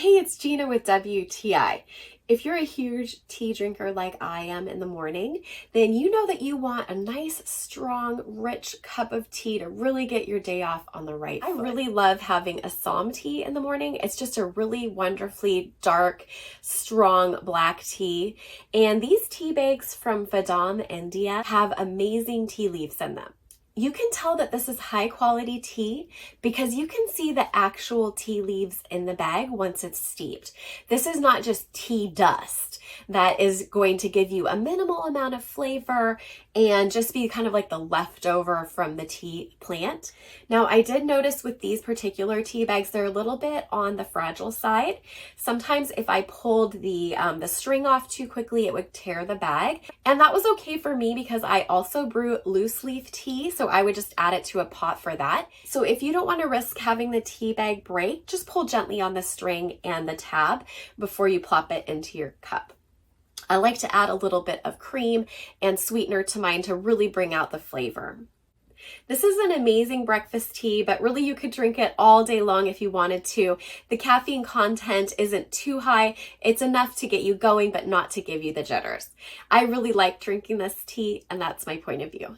Hey, it's Gina with WTI. If you're a huge tea drinker like I am in the morning, then you know that you want a nice, strong, rich cup of tea to really get your day off on the right foot. I really love having Assam tea in the morning. It's just a really wonderfully dark, strong black tea. And these tea bags from VAHDAM, India have amazing tea leaves in them. You can tell that this is high quality tea because you can see the actual tea leaves in the bag once it's steeped. This is not just tea dust that is going to give you a minimal amount of flavor and just be kind of like the leftover from the tea plant. Now, I did notice with these particular tea bags, they're a little bit on the fragile side. Sometimes if I pulled the string off too quickly, it would tear the bag. And that was okay for me because I also brew loose leaf tea, so I would just add it to a pot for that. So if you don't want to risk having the tea bag break, just pull gently on the string and the tab before you plop it into your cup. I like to add a little bit of cream and sweetener to mine to really bring out the flavor. This is an amazing breakfast tea, but really you could drink it all day long if you wanted to. The caffeine content isn't too high. It's enough to get you going, but not to give you the jitters. I really like drinking this tea, and that's my point of view.